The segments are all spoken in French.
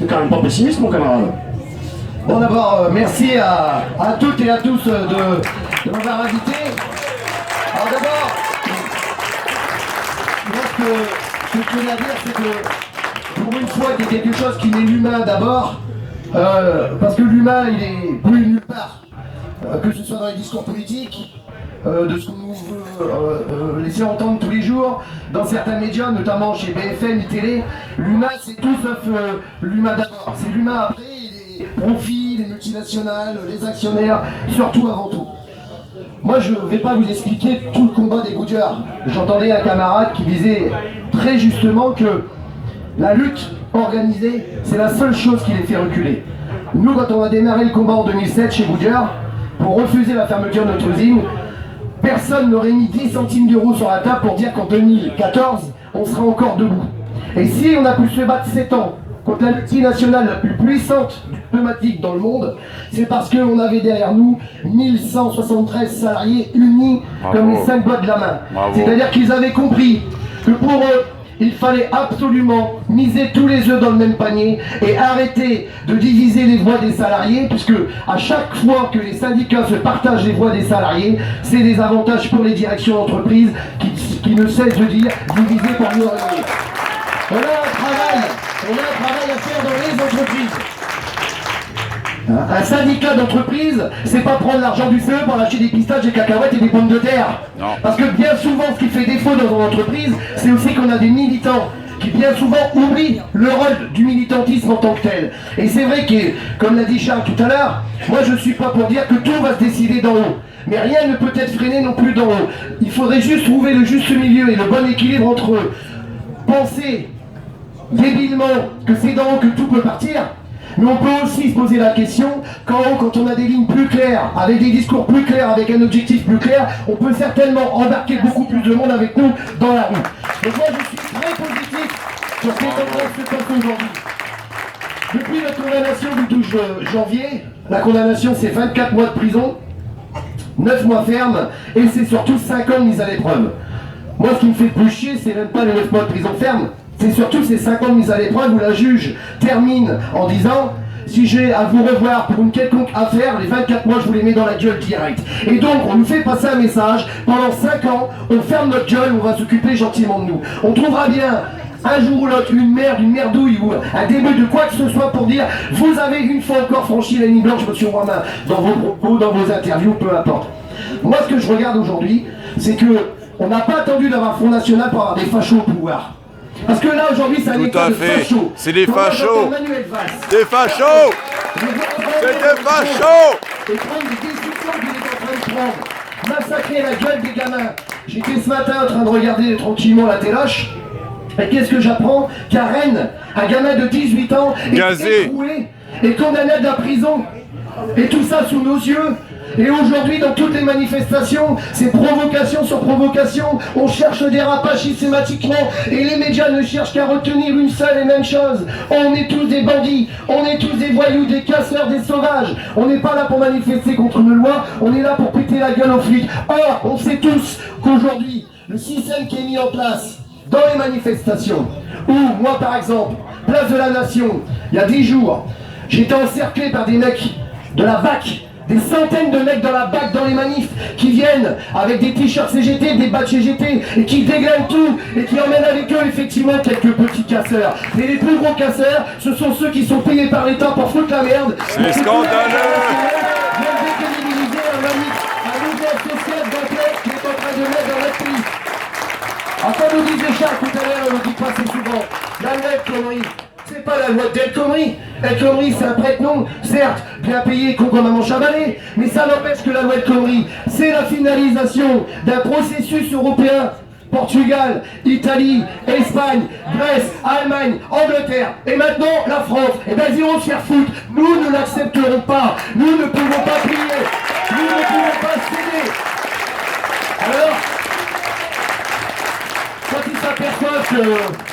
T'es quand même pas pessimiste, mon camarade. Bon, d'abord, merci à toutes et à tous de m'avoir invité. Alors d'abord, moi ce que je tenais à dire, c'est que pour une fois qu'il y a quelque chose qui n'est l'humain d'abord, parce que l'humain il est plus nulle part, que ce soit dans les discours politiques, de ce qu'on nous veut laisser entendre tous les jours, dans certains médias, notamment chez BFM, télé, l'humain c'est tout sauf l'humain d'abord. C'est l'humain après, les profits, les multinationales, les actionnaires, surtout avant tout. Moi je ne vais pas vous expliquer tout le combat des gougers. J'entendais un camarade qui disait très justement que la lutte organisée, c'est la seule chose qui les fait reculer. Nous, quand on a démarré le combat en 2007 chez Goodyear, pour refuser la fermeture de notre usine, personne n'aurait mis 10 centimes d'euros sur la table pour dire qu'en 2014, on sera encore debout. Et si on a pu se battre 7 ans contre la multinationale la plus puissante du pneumatique dans le monde, c'est parce qu'on avait derrière nous 1173 salariés unis comme les 5 doigts de la main. C'est-à-dire qu'ils avaient compris que pour eux, il fallait absolument miser tous les œufs dans le même panier et arrêter de diviser les voix des salariés, puisque à chaque fois que les syndicats se partagent les voix des salariés, c'est des avantages pour les directions d'entreprise qui ne cessent de dire diviser pour mieux régner. On a un travail à faire dans les entreprises. Un syndicat d'entreprise, c'est pas prendre l'argent du CE pour acheter des pistaches, des cacahuètes et des pommes de terre. Non. Parce que bien souvent, ce qui fait défaut dans une entreprise, c'est aussi qu'on a des militants qui bien souvent oublient le rôle du militantisme en tant que tel. Et c'est vrai que, comme l'a dit Charles tout à l'heure, moi je suis pas pour dire que tout va se décider d'en haut. Mais rien ne peut être freiné non plus d'en haut. Il faudrait juste trouver le juste milieu et le bon équilibre entre penser débilement que c'est d'en haut que tout peut partir. Mais on peut aussi se poser la question, quand on a des lignes plus claires, avec des discours plus clairs, avec un objectif plus clair, on peut certainement embarquer beaucoup plus de monde avec nous dans la rue. Donc moi je suis très positif sur cette tendance qui se passe aujourd'hui. Depuis la condamnation du 12 janvier, la condamnation c'est 24 mois de prison, 9 mois ferme, et c'est surtout 5 ans de mise à l'épreuve. Moi ce qui me fait plus chier, c'est même pas les 9 mois de prison ferme, c'est surtout ces 5 ans de mise à l'épreuve où la juge termine en disant « Si j'ai à vous revoir pour une quelconque affaire, les 24 mois, je vous les mets dans la gueule direct. » Et donc, on nous fait passer un message, pendant 5 ans, on ferme notre gueule, on va s'occuper gentiment de nous. On trouvera bien, un jour ou l'autre, une merde, une merdouille ou un début de quoi que ce soit pour dire « Vous avez une fois encore franchi la ligne blanche, monsieur Romain, dans vos propos, dans vos interviews, peu importe. » Moi, ce que je regarde aujourd'hui, c'est que on n'a pas attendu d'avoir Front National pour avoir des fachos au pouvoir. Parce que là aujourd'hui c'est un état de fachos. C'est des fachos. Des fachos. C'est des fachos. Et prendre des décisions qu'il est en train de prendre. Massacrer la gueule des gamins. J'étais ce matin en train de regarder tranquillement la téloche. Et qu'est-ce que j'apprends? Qu'à Rennes, un gamin de 18 ans est écroué et condamné à la prison. Et tout ça sous nos yeux. Et aujourd'hui, dans toutes les manifestations, c'est provocation sur provocation, on cherche le dérapage systématiquement, et les médias ne cherchent qu'à retenir une seule et même chose. On est tous des bandits, on est tous des voyous, des casseurs, des sauvages. On n'est pas là pour manifester contre une loi, on est là pour péter la gueule aux flics. Or, on sait tous qu'aujourd'hui, le système qui est mis en place dans les manifestations, où moi par exemple, place de la Nation, il y a 10 jours, j'étais encerclé par des mecs de la BAC, des centaines de mecs dans la BAC, dans les manifs, qui viennent avec des t-shirts CGT, des badges CGT, et qui déglinguent tout, et qui emmènent avec eux effectivement quelques petits casseurs. Mais les plus gros casseurs, ce sont ceux qui sont payés par l'État pour foutre la merde. C'est scandaleux. Viennent décrédibiliser un mouvement social d'ampleur qui est en train de mettre dans notre pays. Enfin, nous disait Charles tout à l'heure, on ne dit pas assez souvent, la loi de conneries. C'est pas la loi d'El Khomri. El Khomri, c'est un prête-nom, certes, bien payé qu'on comme un manche à balai, mais ça n'empêche que la loi El Khomri, c'est la finalisation d'un processus européen. Portugal, Italie, Espagne, Grèce, Allemagne, Angleterre, et maintenant la France. Et bien ils iront se faire foutre. Nous ne l'accepterons pas. Nous ne pouvons pas plier. Nous ne pouvons pas céder. Alors, quand ils s'aperçoivent que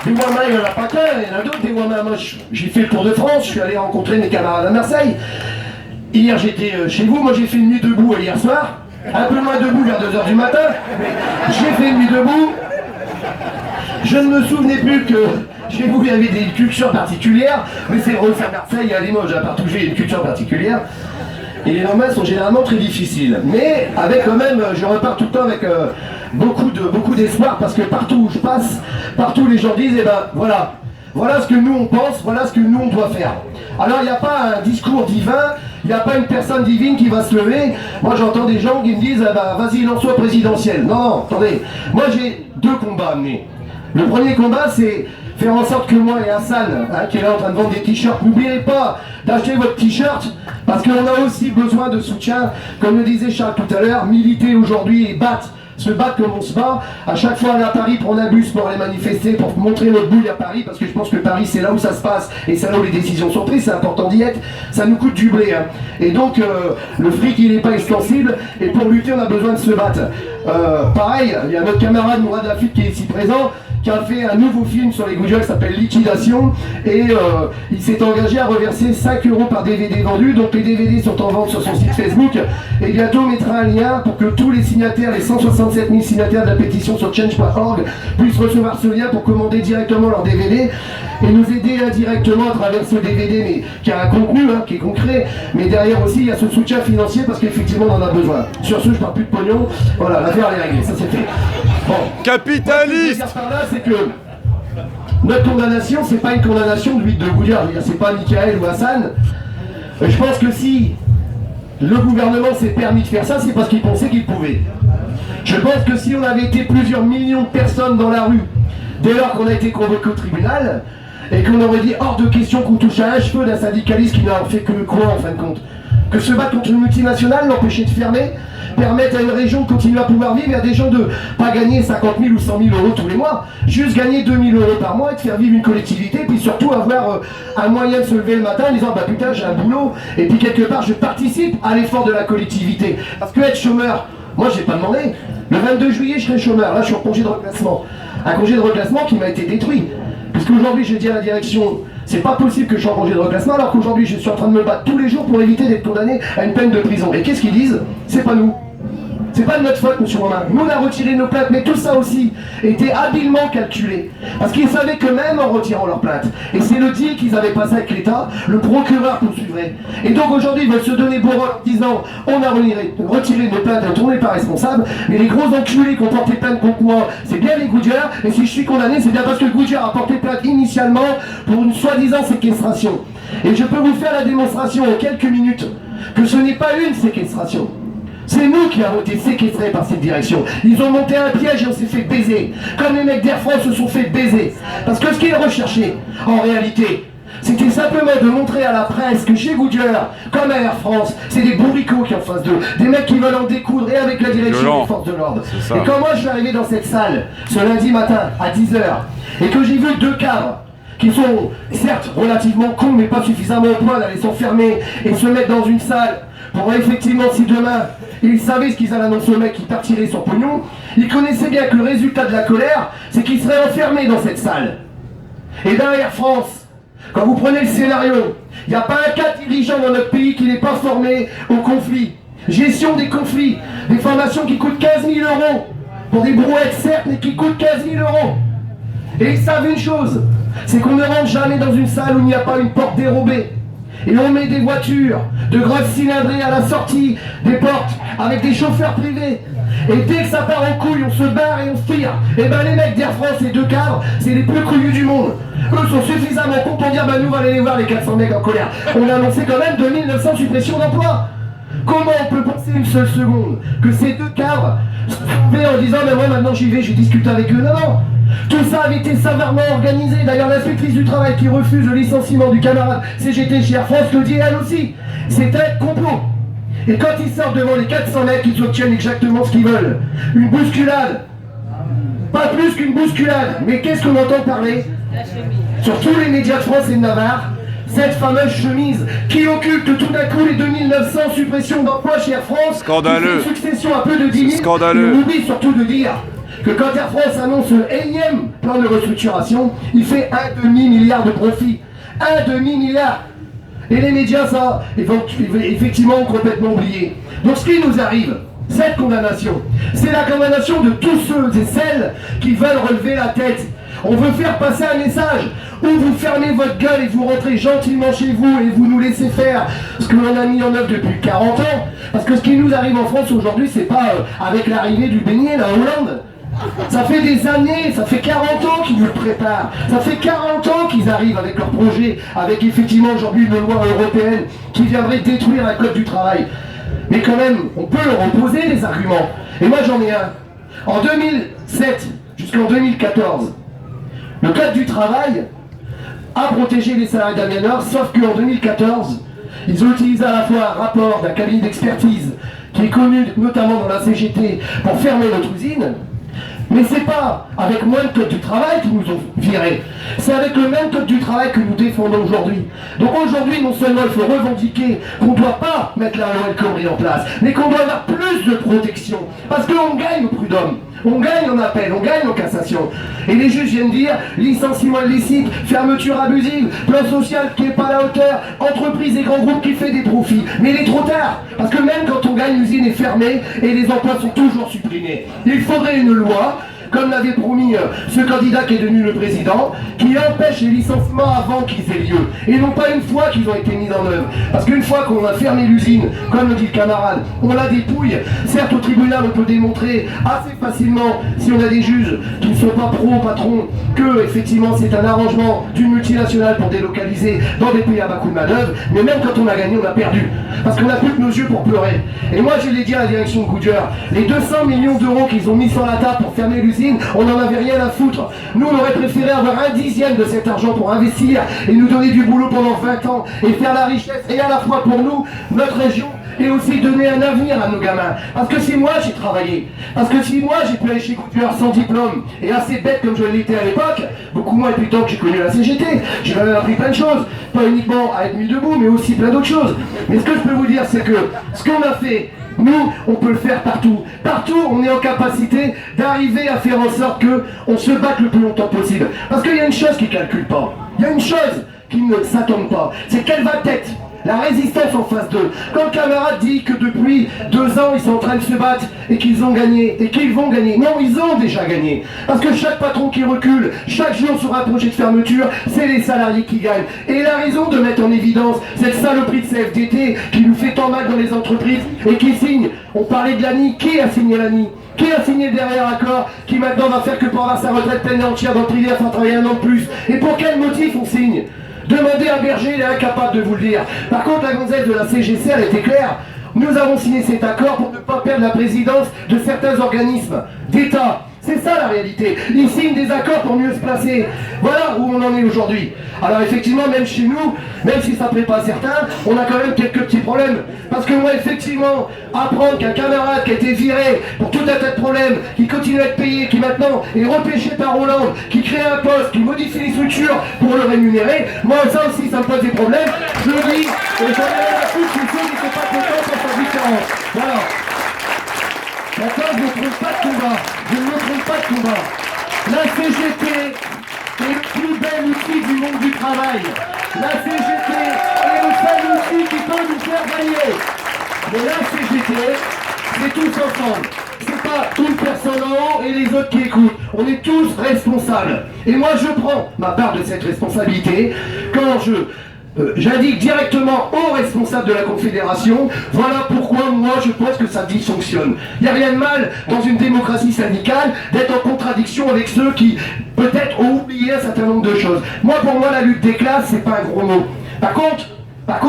des Wama, il n'y en a pas qu'un, il y en a d'autres des Wama. Moi, j'ai fait le Tour de France, je suis allé rencontrer mes camarades à Marseille. Hier, j'étais chez vous, moi j'ai fait une nuit debout hier soir. Un peu moins debout vers 2h du matin. J'ai fait une nuit debout. Je ne me souvenais plus que chez vous, il y avait des cultures particulières, mais c'est aussi à Marseille et à Limoges, à partout, j'ai une culture particulière. Et les lendemains sont généralement très difficiles. Mais avec quand même, je repars tout le temps avec beaucoup d'espoir, parce que partout où je passe, partout les gens disent, eh ben voilà. Voilà ce que nous on pense, voilà ce que nous on doit faire. Alors il n'y a pas un discours divin, il n'y a pas une personne divine qui va se lever. Moi j'entends des gens qui me disent ah bah, vas-y lance-toi présidentiel. Non, attendez, moi j'ai deux combats à mener. Le premier combat c'est faire en sorte que moi et Hassan, qui est là en train de vendre des t-shirts, n'oubliez pas d'acheter votre t-shirt, parce qu'on a aussi besoin de soutien, comme le disait Charles tout à l'heure, militer aujourd'hui et se battre comme on se bat. À chaque fois on est à Paris, prendre un bus pour aller manifester, pour montrer notre bouille à Paris, parce que je pense que Paris c'est là où ça se passe, et c'est là où les décisions sont prises, c'est important d'y être, ça nous coûte du blé. Et donc le fric il n'est pas extensible, et pour lutter on a besoin de se battre. Pareil, il y a notre camarade Mourad Lafitte qui est ici présent, qui a fait un nouveau film sur les Goujats qui s'appelle Liquidation, et il s'est engagé à reverser 5 € par DVD vendu. Donc les DVD sont en vente sur son site Facebook, et bientôt on mettra un lien pour que tous les signataires, les 167 000 signataires de la pétition sur change.org puissent recevoir ce lien pour commander directement leur DVD et nous aider indirectement à travers ce DVD, mais qui a un contenu, qui est concret, mais derrière aussi il y a ce soutien financier, parce qu'effectivement on en a besoin. Sur ce, je parle plus de pognon, voilà, l'affaire elle est réglée, ça c'est fait. Bon. Capitaliste. C'est que notre condamnation, c'est pas une condamnation de 8 de Gouliard, c'est pas Michael ou Hassan. Je pense que si le gouvernement s'est permis de faire ça, c'est parce qu'il pensait qu'il pouvait. Je pense que si on avait été plusieurs millions de personnes dans la rue, dès lors qu'on a été convoqué au tribunal, et qu'on aurait dit hors de question qu'on touche à un cheveu d'un syndicaliste qui n'a fait que quoi en fin de compte, que se battre contre une multinationale, l'empêcher de fermer, permettre à une région de continuer à pouvoir vivre, et à des gens de pas gagner 50 000 ou 100 000 € tous les mois, juste gagner 2 000 € par mois et de faire vivre une collectivité, puis surtout avoir un moyen de se lever le matin en disant bah putain j'ai un boulot, et puis quelque part je participe à l'effort de la collectivité. Parce que être chômeur, moi j'ai pas demandé, le 22 juillet je serai chômeur, là je suis en congé de reclassement. Un congé de reclassement qui m'a été détruit. Puisqu'aujourd'hui j'ai dit à la direction, c'est pas possible que je sois en congé de reclassement, alors qu'aujourd'hui je suis en train de me battre tous les jours pour éviter d'être condamné à une peine de prison. Et qu'est-ce qu'ils disent? C'est pas nous. C'est pas de notre faute, monsieur Romain. Nous, on a retiré nos plaintes, mais tout ça aussi était habilement calculé. Parce qu'ils savaient que même en retirant leurs plaintes, et c'est le deal qu'ils avaient passé avec l'État, le procureur poursuivrait. Et donc aujourd'hui, ils veulent se donner beau rôle en disant on a retiré nos plaintes, on n'est pas responsable, mais les gros enculés qui ont porté plainte contre moi, c'est bien les Goodyear, et si je suis condamné, c'est bien parce que Goodyear a porté plainte initialement pour une soi-disant séquestration. Et je peux vous faire la démonstration en quelques minutes que ce n'est pas une séquestration. C'est nous qui avons été séquestrés par cette direction. Ils ont monté un piège et on s'est fait baiser. Comme les mecs d'Air France se sont fait baiser. Parce que ce qu'ils recherchaient, en réalité, c'était simplement de montrer à la presse que chez Goodyear, comme à Air France, c'est des bourricots qui en face d'eux. Des mecs qui veulent en découdre, et avec la direction des forces de l'ordre. Et quand moi je suis arrivé dans cette salle, ce lundi matin, à 10h, et que j'ai vu deux cadres, qui sont certes relativement cons, mais pas suffisamment au point d'aller s'enfermer et se mettre dans une salle, pour effectivement, si demain, ils savaient ce qu'ils allaient annoncer au mec qui partirait son pognon, ils connaissaient bien que le résultat de la colère, c'est qu'ils seraient enfermés dans cette salle. Et dans Air France, quand vous prenez le scénario, il n'y a pas un cas dirigeant dans notre pays qui n'est pas formé au conflit. Gestion des conflits, des formations qui coûtent 15 000 € pour des brouettes certes, mais qui coûtent 15 000 €. Et ils savent une chose, c'est qu'on ne rentre jamais dans une salle où il n'y a pas une porte dérobée. Et on met des voitures de grosses cylindrées à la sortie des portes avec des chauffeurs privés. Et dès que ça part en couille, on se barre et on se tire. Et ben les mecs d'Air France, les deux cadres, c'est les plus couillus du monde. Eux sont suffisamment cons pour dire bah nous on va aller les voir les 400 mecs en colère. On a annoncé quand même 2900 suppressions d'emplois. Comment on peut penser une seule seconde que ces deux cadres se trouvaient en disant mais moi maintenant j'y vais, je discute avec eux? Non, non. Tout ça avait été savamment organisé. D'ailleurs, l'inspectrice du travail qui refuse le licenciement du camarade CGT chez Air France le dit elle aussi. C'est un complot. Et quand ils sortent devant les 400 mecs, ils obtiennent exactement ce qu'ils veulent. Une bousculade. Pas plus qu'une bousculade. Mais qu'est-ce qu'on entend parler sur tous les médias de France et de Navarre? Cette fameuse chemise qui occulte tout d'un coup les 2900 suppressions d'emplois chez Air France. Scandaleux. Une succession à peu de 10 000. Scandaleux. On oublie surtout de dire que quand Air France annonce le énième plan de restructuration, il fait 1,5 milliard de profit. 1,5 milliard. Et les médias, ça, effectivement, complètement oublié. Donc ce qui nous arrive, cette condamnation, c'est la condamnation de tous ceux et celles qui veulent relever la tête. On veut faire passer un message où vous fermez votre gueule et vous rentrez gentiment chez vous et vous nous laissez faire ce que l'on a mis en œuvre depuis 40 ans. Parce que ce qui nous arrive en France aujourd'hui, c'est pas avec l'arrivée du beignet, la Hollande. Ça fait des années, ça fait 40 ans qu'ils nous le préparent. Ça fait 40 ans qu'ils arrivent avec leur projet, avec effectivement aujourd'hui une loi européenne qui viendrait détruire la code du travail. Mais quand même, on peut leur opposer les arguments. Et moi j'en ai un. En 2007 jusqu'en 2014, le code du travail a protégé les salariés d'Aliénor, sauf qu'en 2014, ils ont utilisé à la fois un rapport d'un cabinet d'expertise qui est connu notamment dans la CGT pour fermer notre usine. Mais c'est pas avec moins de code du travail qu'ils nous ont virés, c'est avec le même code du travail que nous défendons aujourd'hui. Donc aujourd'hui, non seulement il faut revendiquer qu'on ne doit pas mettre la loi El Khomri en place, mais qu'on doit avoir plus de protection, parce qu'on gagne au prud'homme, on gagne en appel, on gagne en cassation. Et les juges viennent dire licenciement illicite, fermeture abusive, plan social qui n'est pas à la hauteur, entreprise et grands groupes qui fait des profits. Mais il est trop tard, parce que même quand on gagne, l'usine est fermée et les emplois sont toujours supprimés. Il faudrait une loi, comme l'avait promis ce candidat qui est devenu le président, qui empêche les licenciements avant qu'ils aient lieu, et non pas une fois qu'ils ont été mis en œuvre. Parce qu'une fois qu'on a fermé l'usine, comme le dit le camarade, on la dépouille. Certes, au tribunal, on peut démontrer assez facilement, si on a des juges qui ne sont pas pro-patrons, que effectivement c'est un arrangement d'une multinationale pour délocaliser dans des pays à bas coût de manœuvre, mais même quand on a gagné, on a perdu. Parce qu'on n'a plus que nos yeux pour pleurer. Et moi, je l'ai dit à la direction de Goodyear, les 200 millions d'euros qu'ils ont mis sur la table pour fermer l'usine, on n'en avait rien à foutre. Nous, on aurait préféré avoir 1/10 de cet argent pour investir et nous donner du boulot pendant 20 ans et faire la richesse, et à la fois pour nous, notre région, et aussi donner un avenir à nos gamins. Parce que si moi j'ai travaillé, parce que si moi j'ai pu aller chez Goodyear sans diplôme et assez bête comme je l'étais à l'époque, beaucoup moins épuisant que j'ai connu la CGT, j'ai quand même appris plein de choses, pas uniquement à être mis debout, mais aussi plein d'autres choses. Mais ce que je peux vous dire, c'est que ce qu'on a fait, nous, on peut le faire partout. Partout, on est en capacité d'arriver à faire en sorte qu'on se batte le plus longtemps possible. Parce qu'il y a une chose qui ne calcule pas, il y a une chose qui ne s'attend pas, c'est quelle va être la résistance en phase 2. Quand le camarade dit que depuis 2 ans, ils sont en train de se battre et qu'ils ont gagné, et qu'ils vont gagner. Non, ils ont déjà gagné. Parce que chaque patron qui recule, chaque jour sur un projet de fermeture, c'est les salariés qui gagnent. Et la raison de mettre en évidence cette saloperie de CFDT qui nous fait tant mal dans les entreprises et qui signe, on parlait de l'ANI, qui a signé l'ANI ? Qui a signé le dernier accord qui maintenant va faire que pour avoir sa retraite pleine et entière dans le privé, il va travailler 1 an de plus? Et pour quel motif on signe? Demandez à Berger, il est incapable de vous le dire. Par contre, la gonzesse de la CGC, elle était claire. Nous avons signé cet accord pour ne pas perdre la présidence de certains organismes d'État. C'est ça la réalité. Ils signent des accords pour mieux se placer. Voilà où on en est aujourd'hui. Alors effectivement, même chez nous, même si ça ne plaît pas à certains, on a quand même quelques petits problèmes. Parce que moi, effectivement, apprendre qu'un camarade qui a été viré pour tout un tas de problèmes, qui continue à être payé, qui maintenant est repêché par Hollande, qui crée un poste, qui modifie les structures pour le rémunérer, moi ça aussi, ça me pose des problèmes. Je le dis, et j'en ai rien à foutre, je suis sûr qu'ils ne sont pas contents pour sa différence. Voilà. Maintenant, je ne me trompe pas de combat. Je ne me trompe pas de combat. La CGT est le plus bel outil du monde du travail. La CGT est le seul outil qui peut nous faire gagner. Mais la CGT, c'est tous ensemble. C'est pas une personne en haut et les autres qui écoutent. On est tous responsables. Et moi, je prends ma part de cette responsabilité quand j'indique directement aux responsables de la Confédération, voilà pourquoi moi je pense que ça dysfonctionne. Il n'y a rien de mal dans une démocratie syndicale d'être en contradiction avec ceux qui peut-être ont oublié un certain nombre de choses. Moi, pour moi, la lutte des classes, c'est pas un gros mot. Par contre,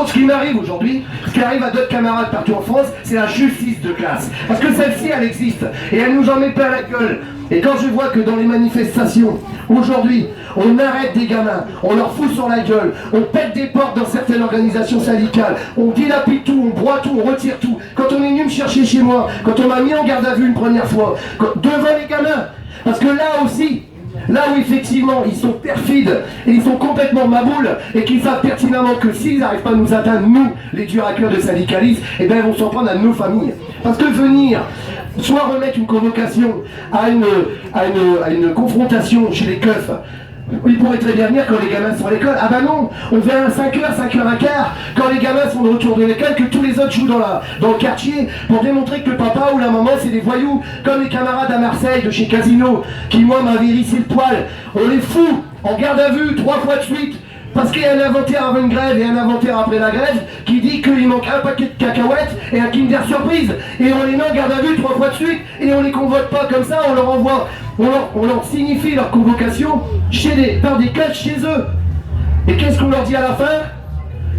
ce qui m'arrive aujourd'hui, ce qui arrive à d'autres camarades partout en France, c'est la justice de classe. Parce que celle-ci, elle existe. Et elle nous en met plein la gueule. Et quand je vois que dans les manifestations, aujourd'hui, on arrête des gamins, on leur fout sur la gueule, on pète des portes dans certaines organisations syndicales, on dilapide tout, on broie tout, on retire tout. Quand on est venu me chercher chez moi, quand on m'a mis en garde à vue une première fois, devant les gamins, parce que là aussi, là où effectivement ils sont perfides et ils sont complètement maboules et qu'ils savent pertinemment que s'ils n'arrivent pas à nous atteindre, nous, les durs à cœur de syndicalistes, eh bien ils vont s'en prendre à nos familles. Parce que venir soit remettre une convocation à une confrontation chez les keufs, Il pourrait très bien venir quand les gamins sont à l'école. Ah bah non, on vient à 5h, 5h15, quand les gamins sont de retour de l'école, que tous les autres jouent dans le quartier, pour démontrer que le papa ou la maman c'est des voyous, comme les camarades à Marseille de chez Casino, qui moi m'avaient hérissé le poil. On les fout en garde à vue 3 fois de suite, parce qu'il y a un inventaire avant une grève et un inventaire après la grève qui dit qu'il manque un paquet de cacahuètes et un Kinder Surprise. Et on les met en garde à vue 3 fois de suite et on les convoque pas comme ça, on leur envoie, on leur signifie leur convocation par des caches chez eux. Et qu'est-ce qu'on leur dit à la fin?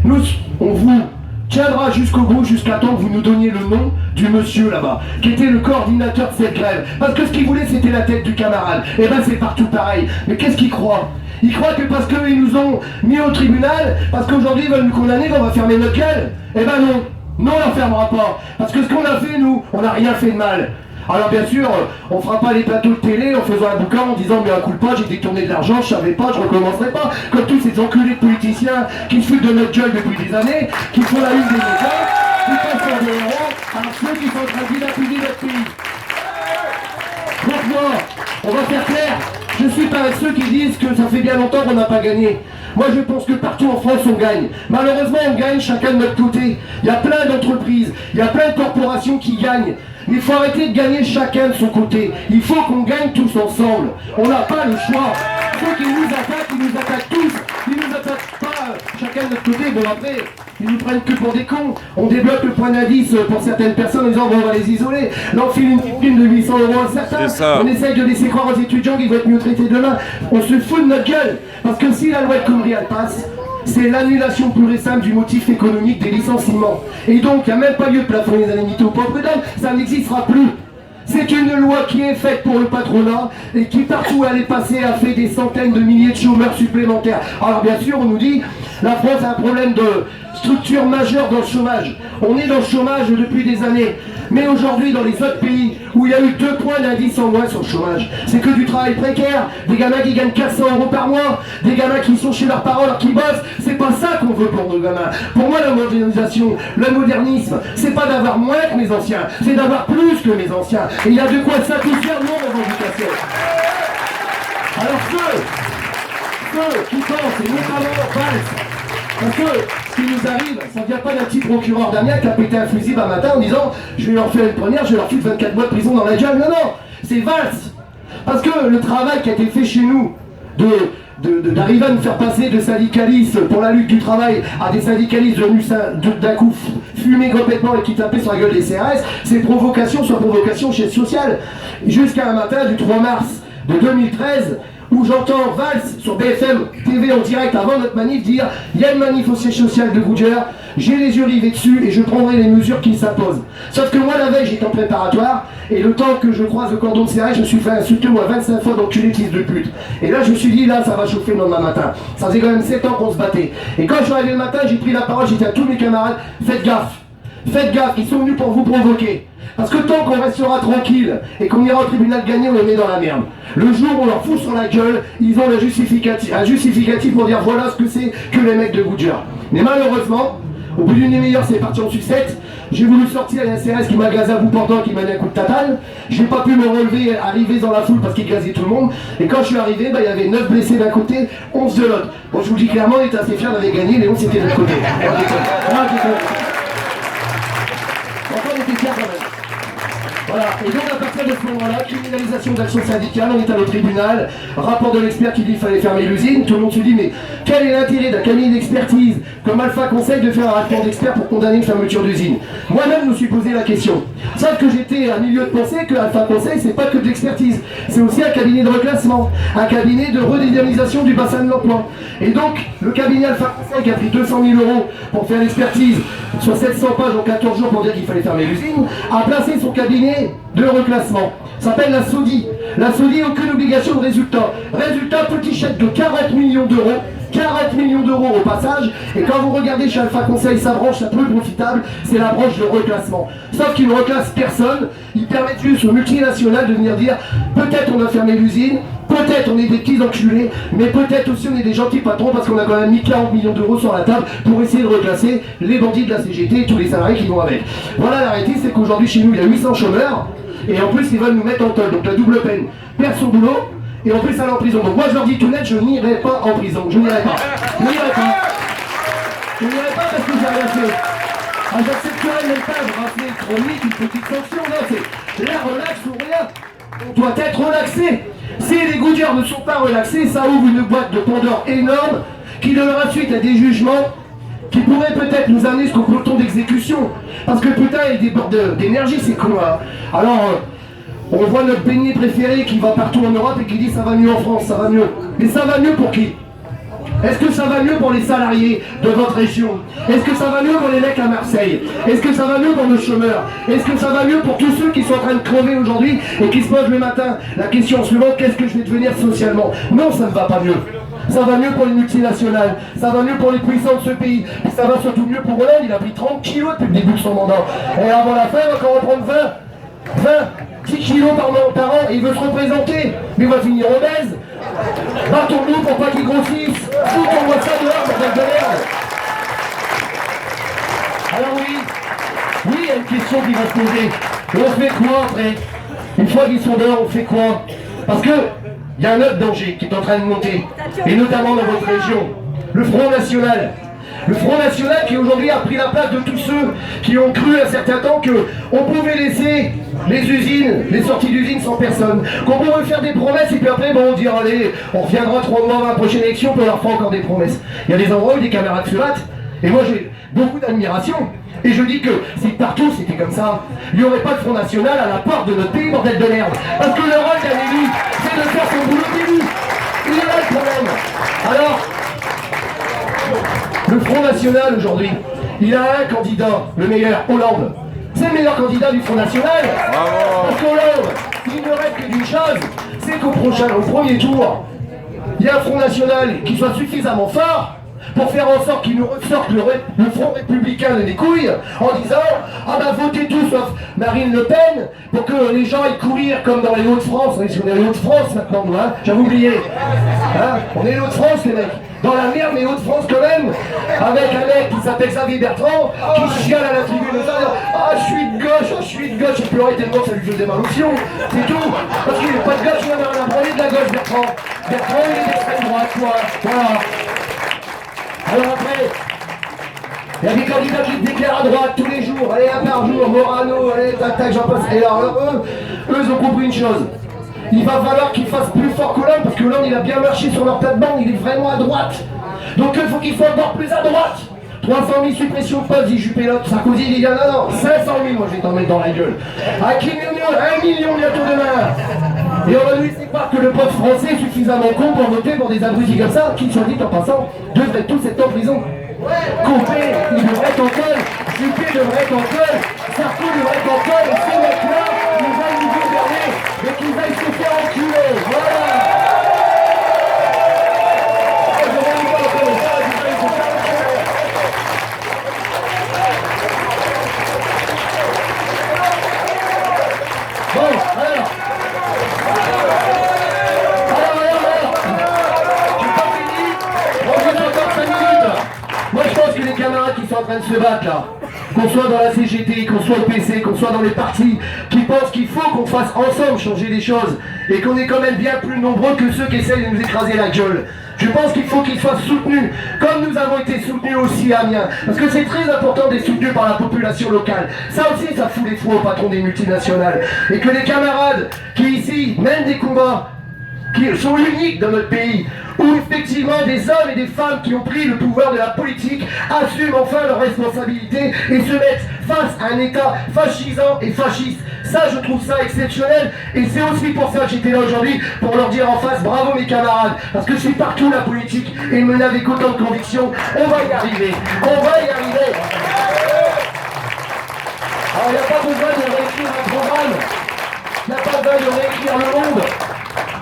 Nous, on vous tiendra jusqu'au bout, jusqu'à temps que vous nous donniez le nom du monsieur là-bas, qui était le coordinateur de cette grève. Parce que ce qu'il voulait, c'était la tête du camarade. Et ben c'est partout pareil. Mais qu'est-ce qu'ils croient? Ils croient que parce qu'ils nous ont mis au tribunal, parce qu'aujourd'hui ils veulent nous condamner, qu'on va fermer notre gueule. Eh ben non, non on la fermera pas. Parce que ce qu'on a fait nous, on n'a rien fait de mal. Alors bien sûr, on fera pas les plateaux de télé en faisant un bouquin en disant mais un coup de pas, j'ai détourné de l'argent, je savais pas, je recommencerai pas. Comme tous ces enculés de politiciens qui se foutent de notre gueule depuis des années, qui font la une des médias, qui passent pour des héros, alors ceux qui sont en train de dilapider notre pays. Pourquoi? On va faire clair. Je suis pas avec ceux qui disent que ça fait bien longtemps qu'on n'a pas gagné. Moi je pense que partout en France on gagne. Malheureusement on gagne chacun de notre côté. Il y a plein d'entreprises, il y a plein de corporations qui gagnent. Mais il faut arrêter de gagner chacun de son côté. Il faut qu'on gagne tous ensemble. On n'a pas le choix. Ceux qui nous attaquent tous. Ils nous attaquent pas chacun de notre côté. Bon après, ils nous prennent que pour des cons. On débloque le point d'indice pour certaines personnes en disant bon, on va les isoler. Là on file une petite prime de 800 € à certains. On essaye de laisser croire aux étudiants qu'ils vont être mieux traités demain. On se fout de notre gueule. Parce que si la loi de Khomri elle passe, c'est l'annulation pure et simple du motif économique des licenciements. Et donc, il n'y a même pas lieu de plafonner les indemnités aux pauvres dames, ça n'existera plus. C'est une loi qui est faite pour le patronat et qui partout où elle est passée a fait des centaines de milliers de chômeurs supplémentaires. Alors bien sûr, on nous dit, la France a un problème de structure majeure dans le chômage. On est dans le chômage depuis des années. Mais aujourd'hui, dans les autres pays où il y a eu 2 points d'indice en moins sur le chômage, c'est que du travail précaire, des gamins qui gagnent 400 € par mois, des gamins qui sont chez leurs parents alors qu'ils bossent. C'est pas ça qu'on veut pour nos gamins. Pour moi, la modernisation, le modernisme, c'est pas d'avoir moins que mes anciens, c'est d'avoir plus que mes anciens. Et il y a de quoi satisfaire nos revendications. Alors ceux qui pensent, et notamment Valls, parce que ce qui nous arrive, ça ne vient pas d'un petit procureur d'Amiens qui a pété un fusible un matin en disant je vais leur faire une première, je vais leur foutre 24 mois de prison dans la gueule. Non, non, c'est Valls. Parce que le travail qui a été fait chez nous, d'arriver à nous faire passer de syndicalistes pour la lutte du travail à des syndicalistes devenus d'un coup fumés complètement et qui tapaient sur la gueule des CRS, c'est provocation sur provocation chez Social. Jusqu'à un matin du 3 mars de 2013, où j'entends Valls sur BFM TV en direct avant notre manif dire il y a une manif au siège social de Goodyear, j'ai les yeux rivés dessus et je prendrai les mesures qui s'imposent. Sauf que moi la veille j'étais en préparatoire et le temps que je croise le cordon de serrage, je me suis fait insulter moi 25 fois d'enculé fils de pute. Et là je me suis dit là ça va chauffer le lendemain matin. Ça faisait quand même 7 ans qu'on se battait. Et quand je suis arrivé le matin, j'ai pris la parole, j'ai dit à tous mes camarades, faites gaffe, ils sont venus pour vous provoquer. Parce que tant qu'on restera tranquille et qu'on ira au tribunal gagner, on les met dans la merde. Le jour où on leur fout sur la gueule, ils ont un justificatif pour dire voilà ce que c'est que les mecs de Goodyear. Mais malheureusement, au bout d'une demi-heure, c'est parti en sucette. J'ai voulu sortir, il y a un CRS qui m'a gazé à bout portant, qui m'a mis un coup de tatane. J'ai pas pu me relever, arriver dans la foule parce qu'il gazait tout le monde. Et quand je suis arrivé, il y avait 9 blessés d'un côté, 11 de l'autre. Bon, je vous dis clairement, on était assez fiers d'avoir gagné, les 11 c'était de l'autre côté. Encore on était fiers quand même. Voilà, et donc à partir de ce moment-là, criminalisation d'action syndicale, on est allé au tribunal, rapport de l'expert qui dit qu'il fallait fermer l'usine, tout le monde se dit mais quel est l'intérêt d'un cabinet d'expertise comme Alpha Conseil de faire un rapport d'expert pour condamner une fermeture d'usine? Moi-même je me suis posé la question, sauf que j'étais à milieu de penser que Alpha Conseil c'est pas que de l'expertise, c'est aussi un cabinet de reclassement, un cabinet de redynamisation du bassin de l'emploi. Et donc le cabinet Alpha Conseil qui a pris 200 000 € pour faire l'expertise sur 700 pages en 14 jours pour dire qu'il fallait fermer l'usine, a placé son cabinet de reclassement. Ça s'appelle la SODI. La SODI, aucune obligation de résultat. Résultat, petit chèque de 40 millions d'euros. 40 millions d'euros au passage. Et quand vous regardez chez Alpha Conseil, sa branche la plus profitable, c'est la branche de reclassement. Sauf qu'il ne reclasse personne. Il permet juste aux multinationales de venir dire peut-être on a fermé l'usine, peut-être on est des petits enculés, mais peut-être aussi on est des gentils patrons parce qu'on a quand même mis 40 millions d'euros sur la table pour essayer de reclasser les bandits de la CGT et tous les salariés qui vont avec. Voilà la réalité, c'est qu'aujourd'hui chez nous il y a 800 chômeurs et en plus ils veulent nous mettre en tôle, donc la double peine. Perdre son boulot et en plus aller en prison. Donc moi je leur dis tout net, je n'irai pas en prison, je n'irai pas. Je n'irai pas. Je n'irai pas parce que j'ai rien fait. Ah, j'accepterai même pas de rappeler chronique, une petite sanction, non, c'est la relax ou rien. On doit être relaxé. Si les gougères ne sont pas relaxés, ça ouvre une boîte de Pandore énorme qui donnera suite à des jugements qui pourraient peut-être nous amener jusqu'au peloton d'exécution. Parce que putain, il déborde d'énergie, c'est quoi. Alors, on voit notre beignet préféré qui va partout en Europe et qui dit ça va mieux en France, ça va mieux. Mais ça va mieux pour qui? Est-ce que ça va mieux pour les salariés de votre région? Est-ce que ça va mieux pour les mecs à Marseille? Est-ce que ça va mieux pour nos chômeurs? Est-ce que ça va mieux pour tous ceux qui sont en train de crever aujourd'hui et qui se posent le matin la question suivante, qu'est-ce que je vais devenir socialement? Non, ça ne va pas mieux. Ça va mieux pour les multinationales, ça va mieux pour les puissants de ce pays, et ça va surtout mieux pour Hollande, il a pris 30 kilos depuis le début de son mandat. Et avant la fin, il va encore reprendre 10 kilos par an, et il veut se représenter, mais il va finir obèse. Battons-nous pour pas qu'il grossisse. Faut qu'on voit ça dehors, bordel de merde. Alors oui, il y a une question qui va se poser. Et on fait quoi après? Une fois qu'ils sont dehors, on fait quoi? Parce que il y a un autre danger qui est en train de monter, et notamment dans votre région, le Front National. Le Front National qui aujourd'hui a pris la place de tous ceux qui ont cru à certains temps qu'on pouvait laisser les usines, les sorties d'usines sans personne, qu'on pouvait faire des promesses et puis après bon, on dira allez, on reviendra 3 mois avant la prochaine élection pour leur faire encore des promesses. Il y a des endroits où des camarades se battent, et moi j'ai beaucoup d'admiration. Et je dis que si partout c'était comme ça, il n'y aurait pas de Front National à la porte de notre pays, bordel de merde. Parce que le rôle d'un élu, c'est de faire son boulot d'élu. Il est là le problème. Alors, le Front National aujourd'hui, il a un candidat, le meilleur, Hollande. C'est le meilleur candidat du Front National. Parce qu'Hollande, il ne rêve que d'une chose, c'est qu'au premier tour, il y a un Front National qui soit suffisamment fort pour faire en sorte qu'il nous ressorte le Front républicain de les couilles en disant ah bah votez tous sauf Marine Le Pen pour que les gens aillent courir comme dans les Hauts-de-France. On est sur les Hauts-de-France maintenant nous, hein, j'avais oublié. Hein, on est les Hauts-de-France les mecs. Dans la merde mais Hauts-de-France quand même, avec un mec qui s'appelle Xavier Bertrand qui chiale à la tribune de ça, ah je suis de gauche, et pleurer tellement ça lui faisait mal aux sions, c'est tout. Parce qu'il n'est pas de gauche, il en a parlé de la gauche Bertrand. Bertrand il est d'extrême droite quoi. Voilà. Alors après, il y a des candidats qui se déclarent à droite tous les jours, allez un par jour, Morano, allez tac, j'en passe. Et alors eux, ils ont compris une chose. Il va falloir qu'ils fassent plus fort qu'Hollande, parce que Hollande il a bien marché sur leur plate-bande, il est vraiment à droite. Donc il faut qu'il soit encore plus à droite. 300 000 suppressions de postes, dit Juppé-Lot, Sarkozy dit non, 500 000, moi je vais t'en mettre dans la gueule. À qui 1 million bientôt demain. Et on va nous laisser croire que le peuple français est suffisamment con pour voter pour des abrutis comme ça, qui, soit dit en passant, devraient tous être en prison. Copé, il devrait être en col, Juppé devrait être en col, Sarko devrait être en col, et ces mecs-là, ils aillent nous gouverner, mais qu'ils aillent se faire enculer, voilà. Qui sont en train de se battre là, qu'on soit dans la CGT, qu'on soit au PC, qu'on soit dans les partis, qui pensent qu'il faut qu'on fasse ensemble changer les choses et qu'on est quand même bien plus nombreux que ceux qui essayent de nous écraser la gueule. Je pense qu'il faut qu'ils soient soutenus, comme nous avons été soutenus aussi à Amiens, parce que c'est très important d'être soutenus par la population locale. Ça aussi, ça fout les fous au patron des multinationales. Et que les camarades qui ici mènent des combats qui sont uniques dans notre pays, où effectivement des hommes et des femmes qui ont pris le pouvoir de la politique assument enfin leurs responsabilités et se mettent face à un État fascisant et fasciste. Ça, je trouve ça exceptionnel, et c'est aussi pour ça que j'étais là aujourd'hui, pour leur dire en face, bravo mes camarades, parce que c'est partout la politique, et me n'avez qu'autant de conviction, on va y arriver, on va y arriver. Alors il n'y a pas besoin de réécrire un programme, il n'y a pas besoin de réécrire le monde.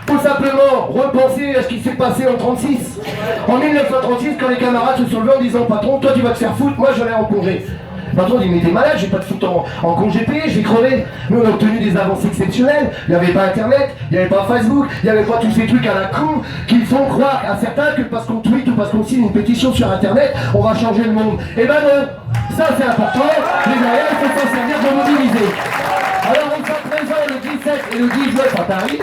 Tout simplement repenser à ce qui s'est passé en 1936. En 1936, quand les camarades se sont levés en disant patron, toi tu vas te faire foutre, moi je vais en congé. Le patron dit mais t'es malade, j'ai pas de foutre en congé payé, je vais crever. Nous on a obtenu des avancées exceptionnelles, il n'y avait pas internet, il n'y avait pas Facebook, il n'y avait pas tous ces trucs à la con qui font croire à certains que parce qu'on tweet ou parce qu'on signe une pétition sur internet, on va changer le monde. Eh ben non, ça c'est important, les moyens il faut s'en servir pour mobiliser. Alors on sera présent le 17 et le 19 à Paris.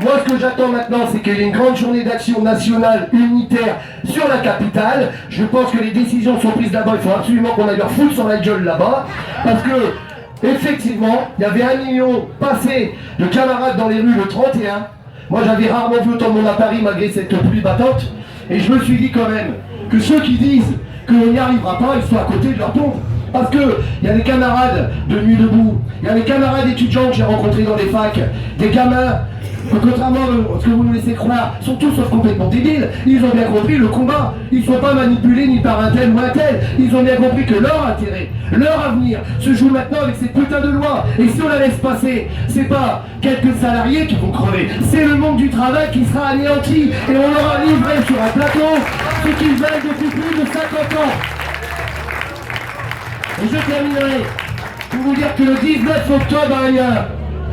Moi, ce que j'attends maintenant, c'est qu'il y ait une grande journée d'action nationale unitaire sur la capitale. Je pense que les décisions sont prises là-bas. Il faut absolument qu'on aille leur foutre sur la gueule là-bas. Parce que, effectivement, il y avait 1 million passé de camarades dans les rues le 31. Moi, j'avais rarement vu autant de monde à Paris malgré cette pluie battante. Et je me suis dit quand même que ceux qui disent qu'on n'y arrivera pas, ils sont à côté de leur tombe. Parce que il y a des camarades de Nuit debout, il y a des camarades étudiants que j'ai rencontrés dans les facs, des gamins, que contrairement à ce que vous nous laissez croire, sont tous sauf complètement débiles. Ils ont bien compris le combat. Ils ne sont pas manipulés ni par un tel ou un tel. Ils ont bien compris que leur intérêt, leur avenir, se joue maintenant avec cette putain de loi. Et si on la laisse passer, c'est pas quelques salariés qui vont crever, c'est le monde du travail qui sera anéanti. Et on leur a livré sur un plateau ce qu'ils veulent depuis plus de 50 ans. Et je terminerai pour vous dire que le 19 octobre à Amiens,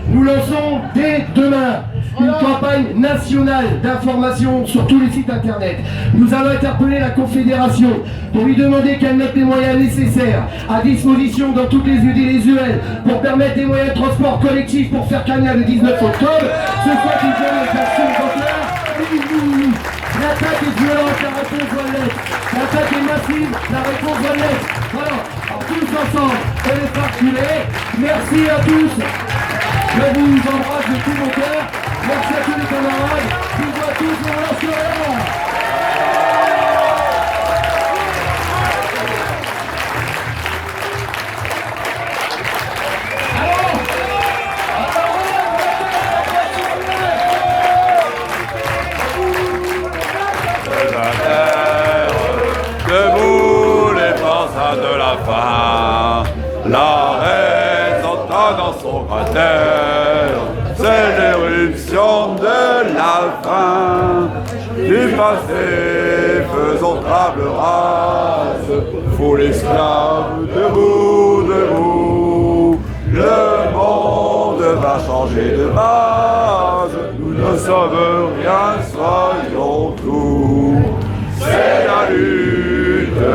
nous lançons dès demain une campagne nationale d'information sur tous les sites internet. Nous allons interpeller la Confédération pour lui demander qu'elle mette les moyens nécessaires à disposition dans toutes les UD et les UL pour permettre des moyens de transport collectif pour faire qu'Amiens le 19 octobre, ce soit une journée d'action exemplaire. L'attaque est violente, la réponse doit l'être. L'attaque est massive, la réponse doit l'être. Voilà, alors tous ensemble, on est parculés. Merci à tous. Je vous embrasse de tout mon cœur. Merci à tous les camarades. Je vous vois tous dans la soirée. Debout les forçats de la faim, la raison dans son cratère, c'est l'éruption de la fin. Du passé, faisons table rase, faut l'esclave debout, debout. Le monde va changer de base, nous ne sommes rien, soyons tout. C'est la lutte